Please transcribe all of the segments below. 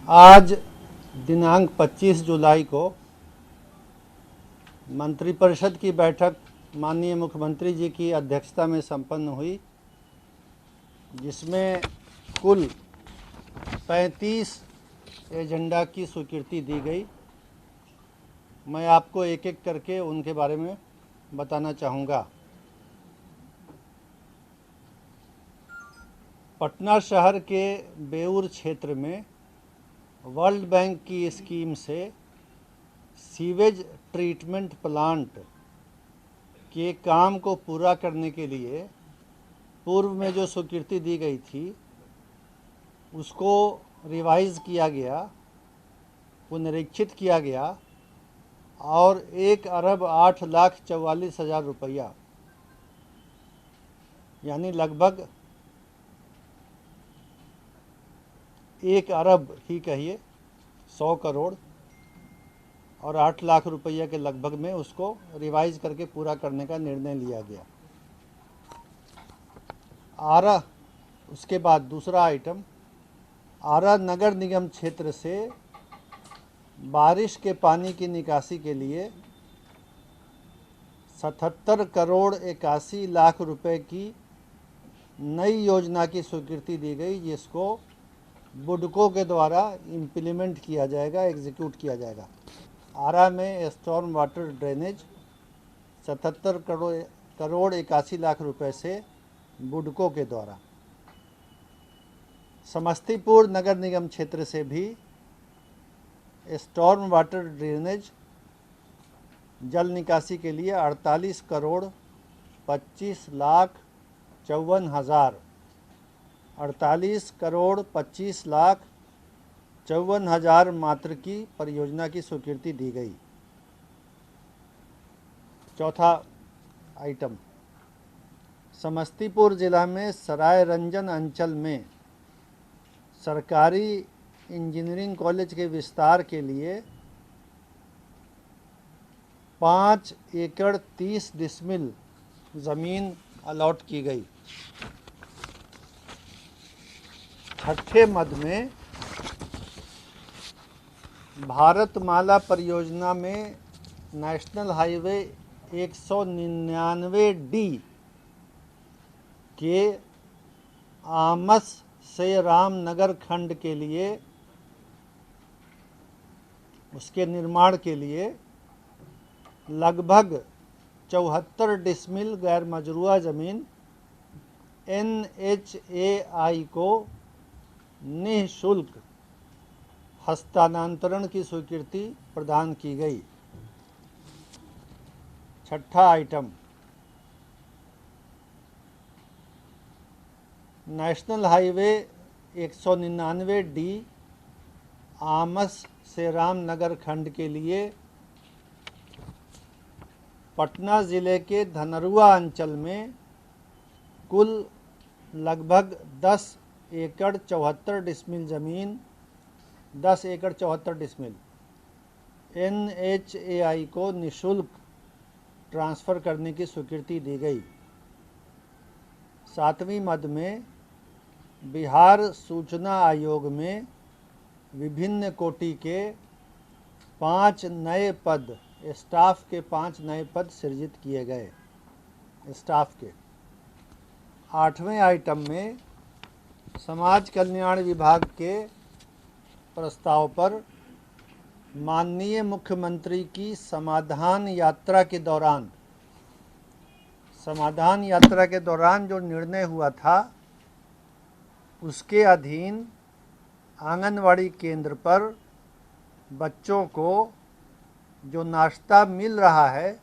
आज दिनांक 25 जुलाई को मंत्रिपरिषद की बैठक माननीय मुख्यमंत्री जी की अध्यक्षता में संपन्न हुई, जिसमें कुल 35 एजेंडा की स्वीकृति दी गई। मैं आपको एक एक करके उनके बारे में बताना चाहूँगा। पटना शहर के बेउर क्षेत्र में वर्ल्ड बैंक की स्कीम से सीवेज ट्रीटमेंट प्लांट के काम को पूरा करने के लिए पूर्व में जो स्वीकृति दी गई थी उसको रिवाइज किया गया, पुनरीक्षित किया गया और 1,08,44,000 रुपया यानी लगभग 1 अरब ही कहिए 100 करोड़ और 8 लाख रुपया के लगभग में उसको रिवाइज करके पूरा करने का निर्णय लिया गया। आरा उसके बाद दूसरा आइटम, आरा नगर निगम क्षेत्र से बारिश के पानी की निकासी के लिए 77 करोड़ 81 लाख रुपए की नई योजना की स्वीकृति दी गई, जिसको बुडको के द्वारा इम्प्लीमेंट किया जाएगा, एग्जीक्यूट किया जाएगा। आरा में storm water drainage 77 crore 81 lakh रुपए से बुडको के द्वारा। समस्तीपुर नगर निगम क्षेत्र से भी स्टॉर्म वाटर ड्रेनेज जल निकासी के लिए 48 करोड़ 25 लाख 54 हज़ार 48 करोड़ 25 लाख 54 हज़ार मात्र की परियोजना की स्वीकृति दी गई। चौथा आइटम, समस्तीपुर जिला में सराय रंजन अंचल में सरकारी इंजीनियरिंग कॉलेज के विस्तार के लिए 5 एकड़ 30 डिसमिल ज़मीन अलॉट की गई। छठे मद में भारतमाला परियोजना में नेशनल हाईवे 199D के आमस से रामनगर खंड के लिए उसके निर्माण के लिए लगभग 74 डिसमिल गैर मजरूआ ज़मीन NHAI को निःशुल्क हस्तांतरण की स्वीकृति प्रदान की गई। छठा item, national highway 199D Amas से रामनगर खंड के लिए पटना ज़िले के धनरुआ अंचल में कुल लगभग 10 एकड़ 74 डिसमिल ज़मीन 10 एकड़ 74 डिसमिल NHAI को निःशुल्क ट्रांसफ़र करने की स्वीकृति दी गई। सातवीं मद में बिहार सूचना आयोग में विभिन्न कोटि के 5 नए पद, स्टाफ के 5 नए पद सृजित किए गए स्टाफ के। आठवें आइटम में समाज कल्याण विभाग के प्रस्ताव पर माननीय मुख्यमंत्री की समाधान यात्रा के दौरान जो निर्णय हुआ था उसके अधीन आंगनवाड़ी केंद्र पर बच्चों को जो नाश्ता मिल रहा है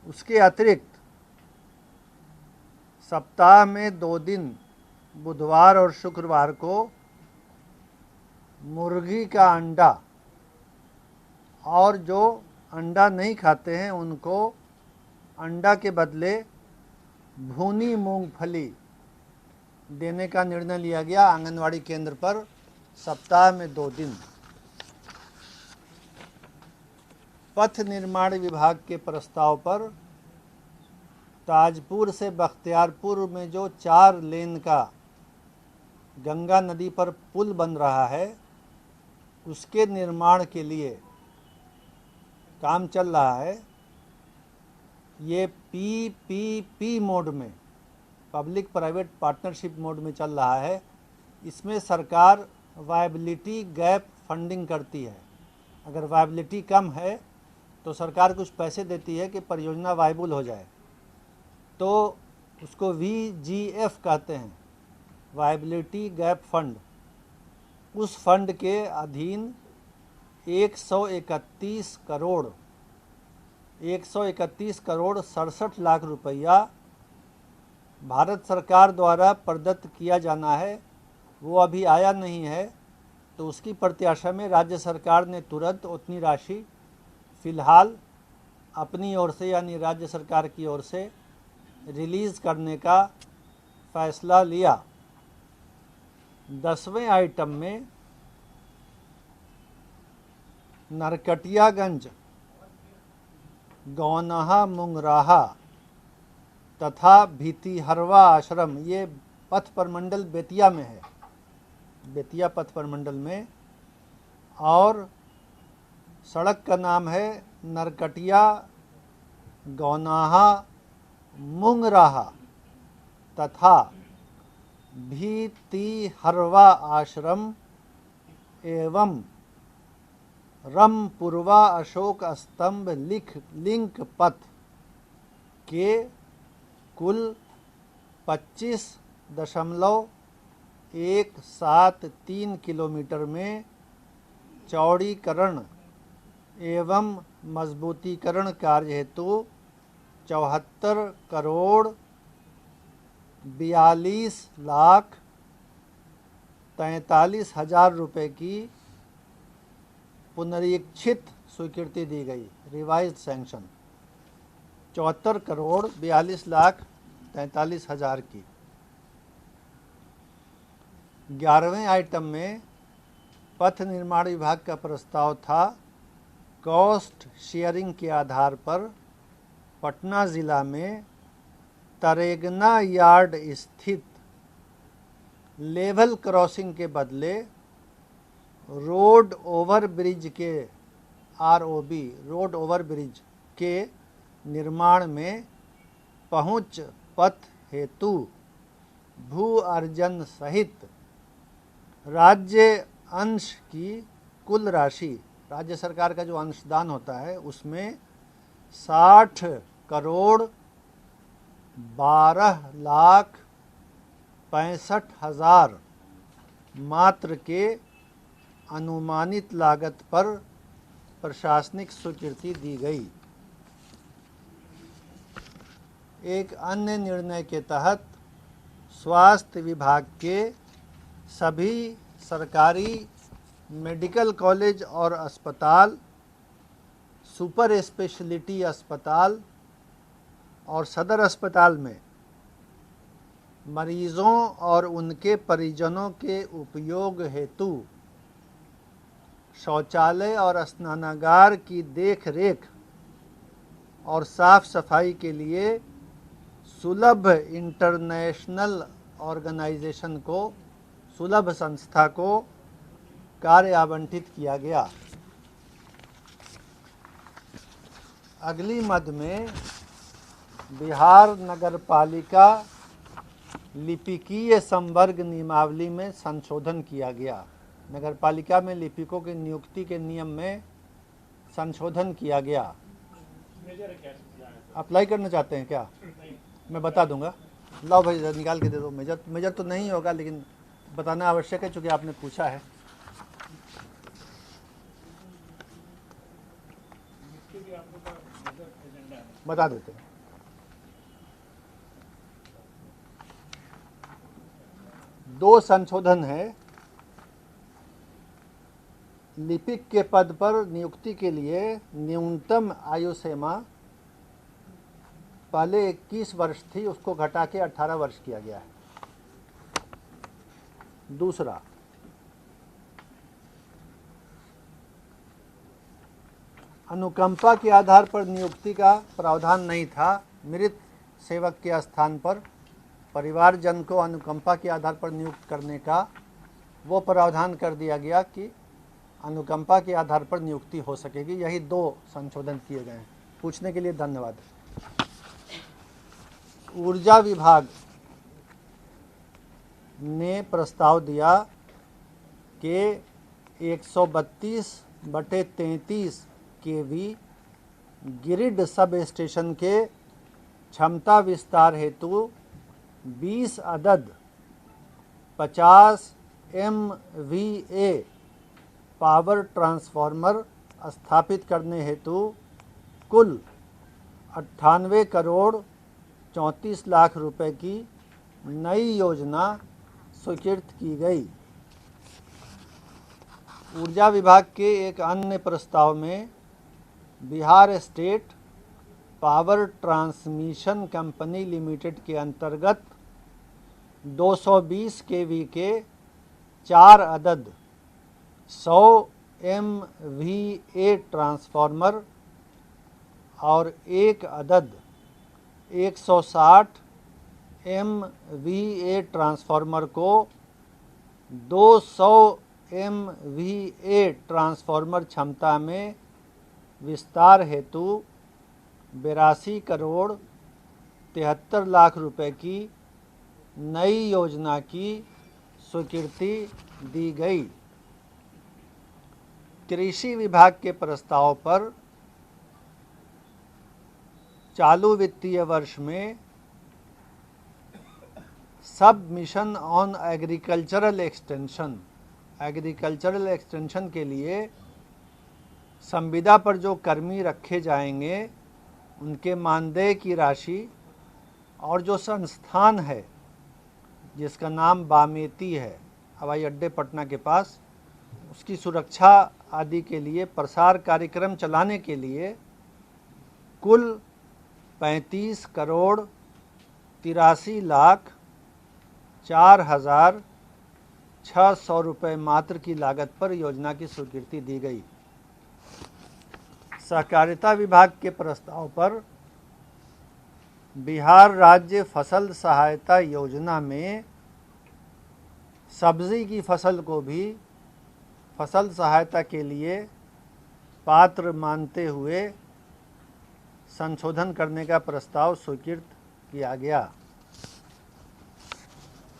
उसके अतिरिक्त सप्ताह में 2 दिन बुधवार और शुक्रवार को मुर्गी का अंडा और जो अंडा नहीं खाते हैं उनको अंडा के बदले भुनी मूंगफली देने का निर्णय लिया गया आंगनवाड़ी केंद्र पर सप्ताह में 2 दिन। पथ निर्माण विभाग के प्रस्ताव पर ताजपुर से बख्तियारपुर में जो 4 लेन का गंगा नदी पर पुल बन रहा है उसके निर्माण के लिए काम चल रहा है। ये PPP मोड में, पब्लिक प्राइवेट पार्टनरशिप मोड में चल रहा है। इसमें सरकार वायबिलिटी गैप फंडिंग करती है। अगर वायबिलिटी कम है तो सरकार कुछ पैसे देती है कि परियोजना वायबल हो जाए, तो उसको VGF कहते हैं, वायबिलिटी गैप फंड। उस फंड के अधीन 131 करोड़ 67 लाख रुपया भारत सरकार द्वारा प्रदत्त किया जाना है। वो अभी आया नहीं है, तो उसकी प्रत्याशा में राज्य सरकार ने तुरंत उतनी राशि फ़िलहाल अपनी ओर से, यानी राज्य सरकार की ओर से रिलीज़ करने का फैसला लिया। 10वें आइटम में नरकटियागंज, गौनाहा मुंगराहा तथा भितिहरवा आश्रम, ये पथ प्रमंडल बेतिया में है, बेतिया पथ प्रमंडल में, और सड़क का नाम है नरकटिया गौनाहा मुंगराहा तथा भितिहरवा आश्रम एवं रमपुरवा अशोक स्तंभ लिंक पथ के कुल 25.173 किलोमीटर में चौड़ीकरण एवं मजबूतीकरण कार्य हेतु 74 करोड़ 42,43,000 रुपये की पुनरीक्षित स्वीकृति दी गई, रिवाइज्ड सैंक्शन 74 करोड़ 42,43,000 की। 11वें आइटम में पथ निर्माण विभाग का प्रस्ताव था कॉस्ट शेयरिंग के आधार पर पटना ज़िला में तरेगना यार्ड स्थित लेवल क्रॉसिंग के बदले रोड ओवर ब्रिज के ROB रोड ओवर ब्रिज के निर्माण में पहुंच पथ हेतु भू अर्जन सहित राज्य अंश की कुल राशि, राज्य सरकार का जो अंशदान होता है उसमें 60 करोड़ 12,65,000 मात्र के अनुमानित लागत पर प्रशासनिक स्वीकृति दी गई। एक अन्य निर्णय के तहत स्वास्थ्य विभाग के सभी सरकारी मेडिकल कॉलेज और अस्पताल, सुपर स्पेशलिटी अस्पताल और सदर अस्पताल में मरीजों और उनके परिजनों के उपयोग हेतु शौचालय और स्नानागार की देखरेख और साफ सफाई के लिए सुलभ इंटरनेशनल ऑर्गेनाइजेशन को, सुलभ संस्था को कार्य आवंटित किया गया। अगली मद में बिहार नगरपालिका लिपिकीय संवर्ग नियमावली में संशोधन किया गया। नगरपालिका में लिपिकों की नियुक्ति के नियम में संशोधन किया गया। अप्लाई करना चाहते हैं क्या? मैं बता दूंगा। लाओ भाई निकाल के दे दो। मेजर तो नहीं होगा, लेकिन बताना आवश्यक है चूँकि आपने पूछा है। बता देते हैं। दो संशोधन है। लिपिक के पद पर नियुक्ति के लिए न्यूनतम आयु सीमा पहले 21 वर्ष थी, उसको घटा के 18 वर्ष किया गया है। दूसरा, अनुकंपा के आधार पर नियुक्ति का प्रावधान नहीं था। मृत सेवक के स्थान पर परिवारजन को अनुकंपा के आधार पर नियुक्त करने का वो प्रावधान कर दिया गया कि अनुकंपा के आधार पर नियुक्ति हो सकेगी। यही 2 संशोधन किए गए हैं। पूछने के लिए धन्यवाद। ऊर्जा विभाग ने प्रस्ताव दिया कि 132/33 केवी ग्रिड सब स्टेशन के क्षमता विस्तार हेतु 20 अदद 50 MVA पावर ट्रांसफार्मर स्थापित करने हेतु कुल 98 करोड़ 34 लाख रुपए की नई योजना स्वीकृत की गई। ऊर्जा विभाग के एक अन्य प्रस्ताव में Bihar state power transmission company limited के अंतर्गत 220 केवी के 4 अदद 100 MVA ट्रांसफार्मर और 1 अदद 160 MVA ट्रांसफार्मर को 200 MVA ट्रांसफार्मर क्षमता में विस्तार हेतु 82 करोड़ 73 लाख रुपए की नई योजना की स्वीकृति दी गई। कृषि विभाग के प्रस्ताव पर चालू वित्तीय वर्ष में सब मिशन ऑन एग्रीकल्चरल एक्सटेंशन के लिए संविदा पर जो कर्मी रखे जाएंगे उनके मानदेय की राशि और जो संस्थान है जिसका नाम बामेती है हवाई अड्डे पटना के पास, उसकी सुरक्षा आदि के लिए प्रसार कार्यक्रम चलाने के लिए कुल 35 करोड़ 83 लाख 4,600 रुपये मात्र की लागत पर योजना की स्वीकृति दी गई। सहकारिता विभाग के प्रस्ताव पर बिहार राज्य फसल सहायता योजना में सब्जी की फसल को भी फसल सहायता के लिए पात्र मानते हुए संशोधन करने का प्रस्ताव स्वीकृत किया गया।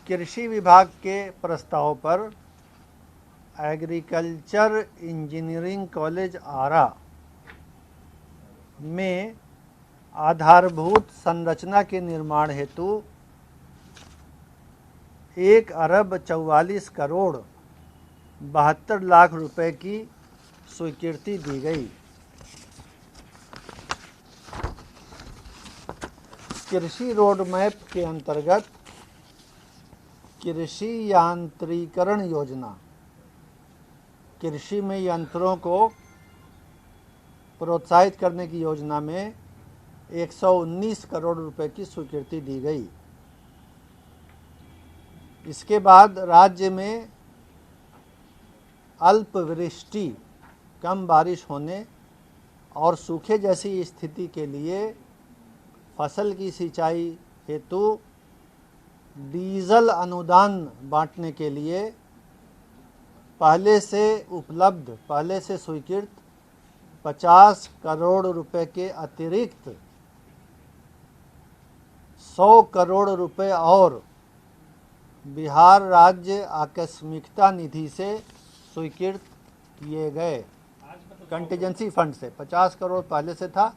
कृषि विभाग के प्रस्ताव पर एग्रीकल्चर इंजीनियरिंग कॉलेज आरा में आधारभूत संरचना के निर्माण हेतु 1 अरब 44 करोड़ 72 लाख रुपए की स्वीकृति दी गई। कृषि रोड मैप के अंतर्गत कृषि यांत्रिकरण योजना, कृषि में यंत्रों को प्रोत्साहित करने की योजना में 119 करोड़ रुपए की स्वीकृति दी गई। इसके बाद राज्य में अल्पवृष्टि, कम बारिश होने और सूखे जैसी स्थिति के लिए फसल की सिंचाई हेतु डीजल अनुदान बांटने के लिए पहले से स्वीकृत 50 करोड़ रुपए के अतिरिक्त 100 करोड़ रुपए और बिहार राज्य आकस्मिकता निधि से स्वीकृत किए गए। कंटीजेंसी फंड से 50 करोड़ पहले से था,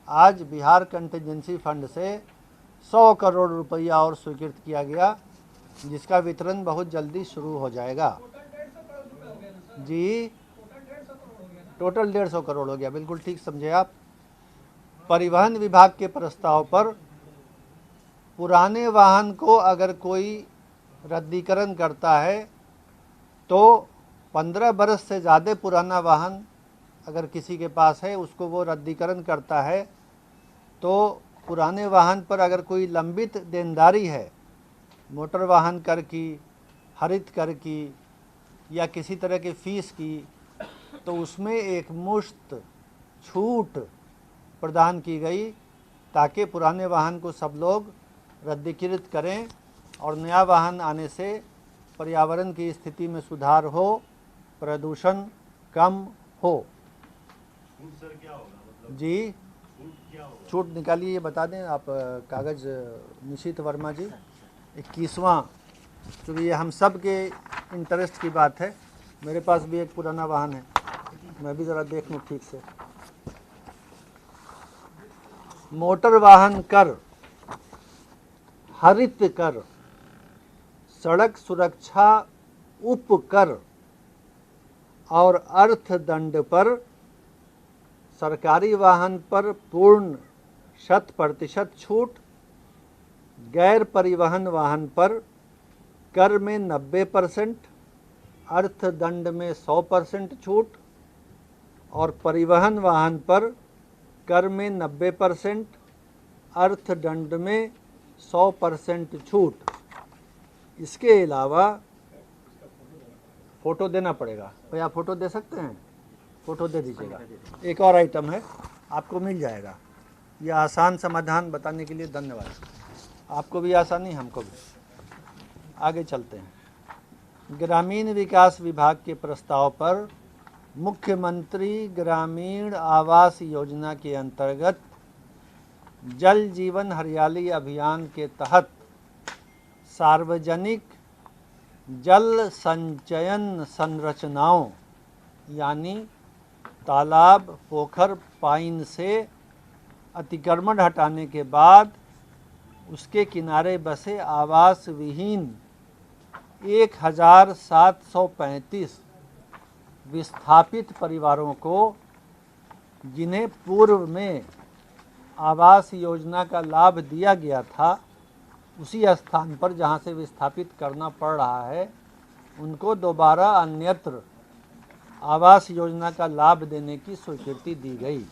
आज बिहार कंटीजेंसी फंड से 100 करोड़ रुपया और स्वीकृत किया गया, जिसका वितरण बहुत जल्दी शुरू हो जाएगा। जी, टोटल 150 करोड़ हो गया, बिल्कुल ठीक समझे आप। परिवहन विभाग के प्रस्ताव पर पुराने वाहन को अगर कोई रद्दीकरण करता है तो 15 बरस से ज़्यादा पुराना वाहन अगर किसी के पास है उसको वो रद्दीकरण करता है तो पुराने वाहन पर अगर कोई लंबित देनदारी है, मोटर वाहन कर की, हरित कर की या किसी तरह की फीस की, तो उसमें एक मुश्त छूट प्रदान की गई ताकि पुराने वाहन को सब लोग रद्दीकृत करें और नया वाहन आने से पर्यावरण की स्थिति में सुधार हो, प्रदूषण कम हो। छूट सर क्या होगा, मतलब जी छूट क्या होगा? छूट निकालिए, ये बता दें आप कागज़ निशित वर्मा जी। 21वां, चूँकि ये हम सब के इंटरेस्ट की बात है, मेरे पास भी एक पुराना वाहन है, मैं भी ज़रा देख लूँ ठीक से। मोटर वाहन कर, हरित कर, सड़क सुरक्षा उपकर और अर्थदंड पर सरकारी वाहन पर पूर्ण 100% छूट, गैर परिवहन वाहन पर कर में 90%, अर्थदंड में 100% छूट और परिवहन वाहन पर कर में 90%, अर्थदंड में 100% छूट। इसके अलावा फ़ोटो देना पड़ेगा। भाई आप फ़ोटो दे सकते हैं? फ़ोटो दे दीजिएगा। एक और आइटम है, आपको मिल जाएगा। यह आसान समाधान बताने के लिए धन्यवाद। आपको भी आसानी, हमको भी। आगे चलते हैं। ग्रामीण विकास विभाग के प्रस्ताव पर मुख्यमंत्री ग्रामीण आवास योजना के अंतर्गत जल जीवन हरियाली अभियान के तहत सार्वजनिक जल संचयन संरचनाओं यानी तालाब, पोखर, पाइन से अतिक्रमण हटाने के बाद उसके किनारे बसे आवास विहीन 1735 विस्थापित परिवारों को, जिन्हें पूर्व में आवास योजना का लाभ दिया गया था, उसी स्थान पर जहां से विस्थापित करना पड़ रहा है, उनको दोबारा अन्यत्र आवास योजना का लाभ देने की स्वीकृति दी गई।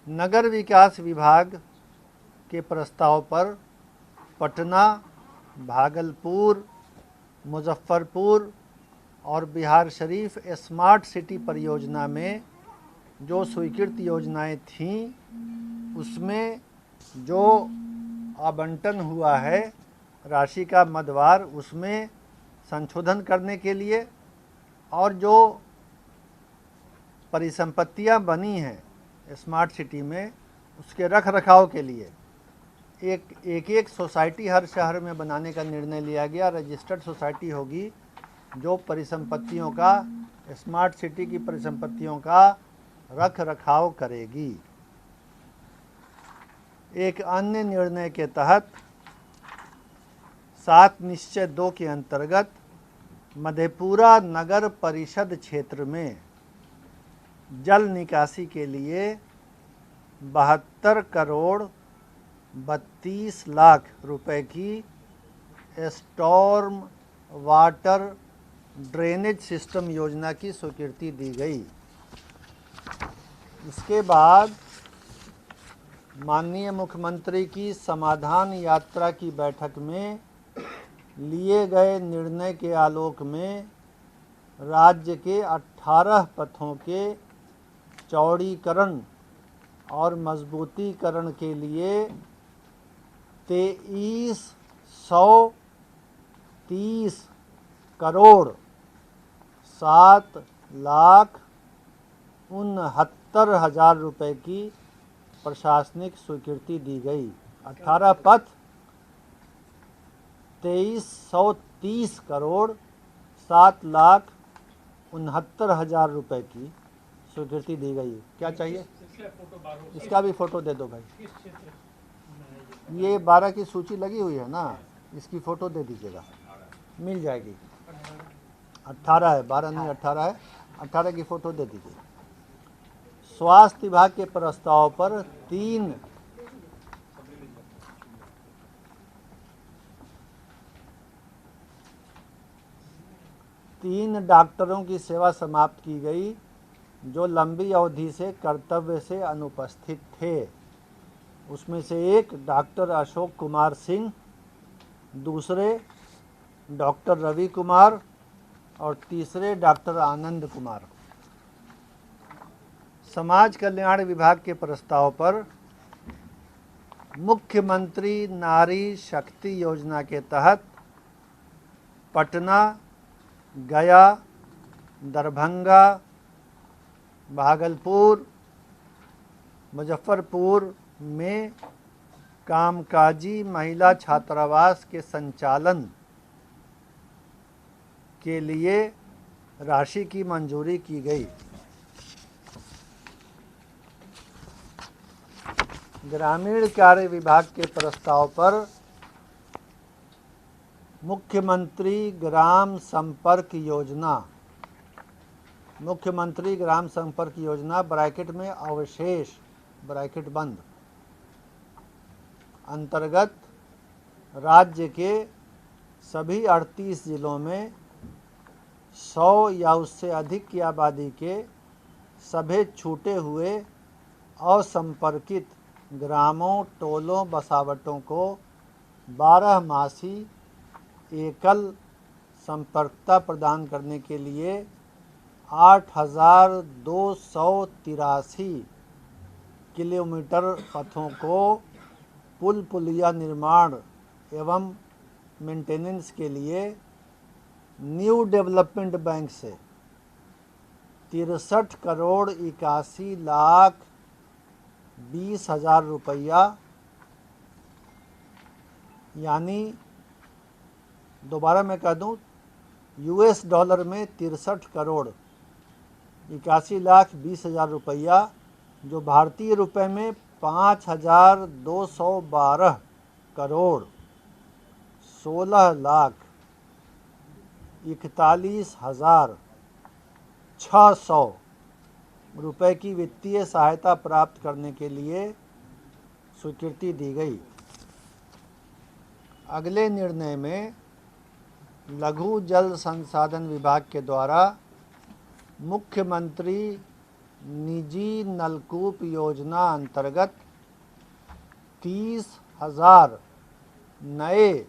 नगर विकास विभाग के प्रस्ताव पर पटना, भागलपुर, मुजफ्फरपुर और बिहार शरीफ स्मार्ट सिटी परियोजना में जो स्वीकृत योजनाएं थीं, उसमें जो आवंटन हुआ है राशि का मदवार, उसमें संशोधन करने के लिए और जो परिसंपत्तियां बनी हैं स्मार्ट सिटी में, उसके रख रखाव के लिए एक सोसाइटी हर शहर में बनाने का निर्णय लिया गया। रजिस्टर्ड सोसाइटी होगी जो परिसंपत्तियों का, स्मार्ट सिटी की परिसंपत्तियों का रख रखाव करेगी। एक अन्य निर्णय के तहत 7 निश्चय 2 के अंतर्गत मधेपुरा नगर परिषद क्षेत्र में जल निकासी के लिए 72 करोड़ 32 लाख रुपए की स्टॉर्म वाटर ड्रेनेज सिस्टम योजना की स्वीकृति दी गई। इसके बाद माननीय मुख्यमंत्री की समाधान यात्रा की बैठक में लिए गए निर्णय के आलोक में राज्य के 18 पथों के चौड़ीकरण और मजबूतीकरण के लिए 2330 करोड़ 7,69,000 रुपए की प्रशासनिक स्वीकृति दी गई। 18 पथ 2330 करोड़ 7,69,000 रुपए की स्वीकृति दी गई। क्या चाहिए? इसका भी फोटो दे दो भाई। ये 12 की सूची लगी हुई है ना, इसकी फ़ोटो दे दीजिएगा, मिल जाएगी। 18 है, 12 नहीं 18 है। 18 की फ़ोटो दे दीजिए। स्वास्थ्य विभाग के प्रस्ताव पर 3 डॉक्टरों की सेवा समाप्त की गई जो लंबी अवधि से कर्तव्य से अनुपस्थित थे। उसमें से एक डॉक्टर अशोक कुमार सिंह, दूसरे डॉक्टर रवि कुमार और तीसरे डॉक्टर आनंद कुमार। समाज कल्याण विभाग के प्रस्ताव पर मुख्यमंत्री नारी शक्ति योजना के तहत पटना, गया, दरभंगा, भागलपुर, मुजफ्फरपुर में कामकाजी महिला छात्रावास के संचालन के लिए राशि की मंजूरी की गई। ग्रामीण कार्य विभाग के प्रस्ताव पर मुख्यमंत्री ग्राम संपर्क योजना, मुख्यमंत्री ग्राम संपर्क योजना ब्रैकेट में अवशेष ब्रैकेट बंद अंतर्गत राज्य के सभी 38 जिलों में 100 या उससे अधिक की आबादी के सभी छूटे हुए असंपर्कित ग्रामों, टोलों, बसावटों को 12 मासी एकल संपर्कता प्रदान करने के लिए 8,283 किलोमीटर पथों को पुल पुलिया निर्माण एवं मेंटेनेंस के लिए न्यू डेवलपमेंट बैंक से 63 करोड़ 81 लाख 20 हजार रुपया, यानी दोबारा मैं कह दूं, US डॉलर में 63 करोड़ 81 लाख 20 हजार रुपया, जो भारतीय रुपए में 5,212 करोड़ 16 लाख 41,600 रुपए की वित्तीय सहायता प्राप्त करने के लिए स्वीकृति दी गई। अगले निर्णय में लघु जल संसाधन विभाग के द्वारा मुख्यमंत्री निजी नलकूप योजना अंतर्गत 30,000 नए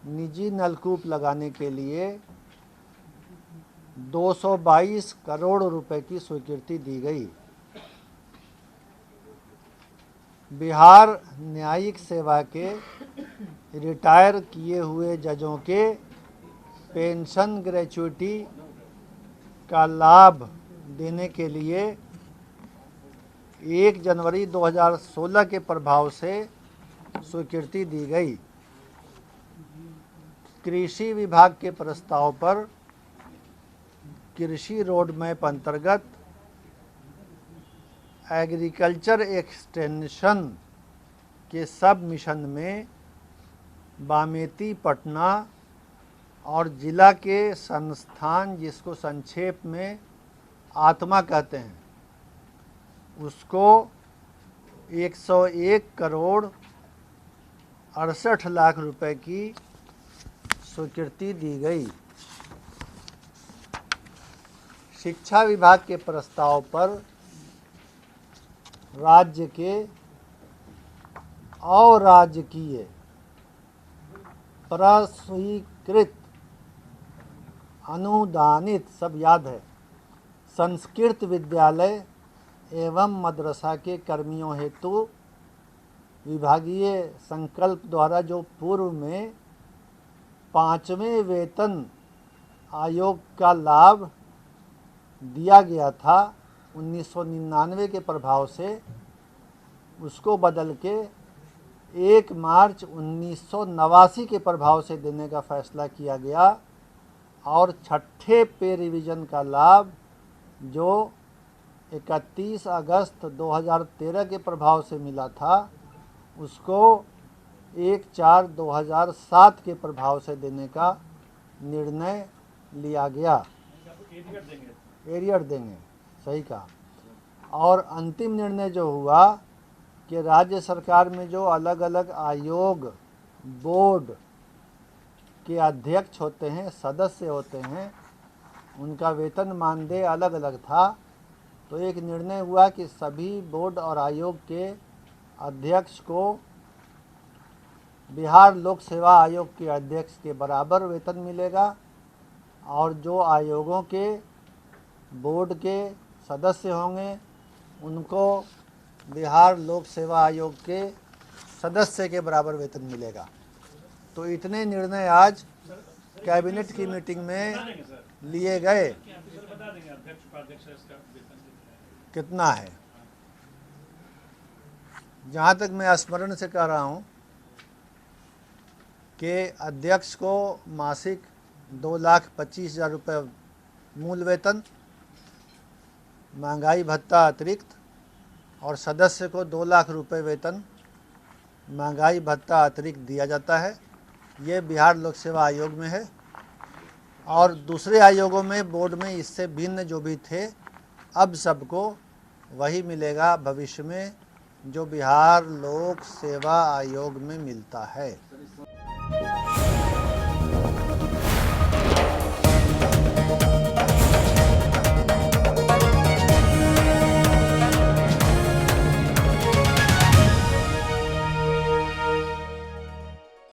निजी नलकूप लगाने के लिए 222 करोड़ रुपए की स्वीकृति दी गई। बिहार न्यायिक सेवा के रिटायर किए हुए जजों के पेंशन ग्रेच्युटी का लाभ देने के लिए 1 जनवरी 2016 के प्रभाव से स्वीकृति दी गई। कृषि विभाग के प्रस्ताव पर कृषि रोड मैप अंतर्गत एग्रीकल्चर एक्सटेंशन के सब मिशन में बामेती, पटना और जिला के संस्थान, जिसको संक्षेप में आत्मा कहते हैं, उसको 101 करोड़ 68 लाख रुपए की स्वीकृति दी गई। शिक्षा विभाग के प्रस्ताव पर राज्य के अराजकीय प्रस्वीकृत अनुदानित, सब याद है, संस्कृत विद्यालय एवं मदरसा के कर्मियों हेतु विभागीय संकल्प द्वारा जो पूर्व में 5वें वेतन आयोग का लाभ दिया गया था 1999 के प्रभाव से, उसको बदल के 1 मार्च 1989 के प्रभाव से देने का फैसला किया गया और छठे पे रिवीजन का लाभ जो 31 अगस्त 2013 के प्रभाव से मिला था उसको 1/4/2007 के प्रभाव से देने का निर्णय लिया गया। एरियर देंगे, सही कहा। और अंतिम निर्णय जो हुआ कि राज्य सरकार में जो अलग अलग आयोग, बोर्ड के अध्यक्ष होते हैं, सदस्य होते हैं, उनका वेतन मानदेय अलग अलग था। तो एक निर्णय हुआ कि सभी बोर्ड और आयोग के अध्यक्ष को बिहार लोक सेवा आयोग के अध्यक्ष के बराबर वेतन मिलेगा और जो आयोगों के, बोर्ड के सदस्य होंगे उनको बिहार लोक सेवा आयोग के सदस्य के बराबर वेतन मिलेगा। तो इतने निर्णय आज कैबिनेट की मीटिंग में लिए गए सर बता देंगे अध्यक्ष उपाध्यक्ष इसका वेतन कितना है? कितना है। जहाँ तक मैं स्मरण से कह रहा हूँ कि अध्यक्ष को मासिक 2,25,000 रुपये मूल वेतन, महंगाई भत्ता अतिरिक्त, और सदस्य को 2 लाख रुपये वेतन, महंगाई भत्ता अतिरिक्त दिया जाता है। ये बिहार लोक सेवा आयोग में है। और दूसरे आयोगों में, बोर्ड में इससे भिन्न जो भी थे, अब सबको वही मिलेगा भविष्य में जो बिहार लोक सेवा आयोग में मिलता है।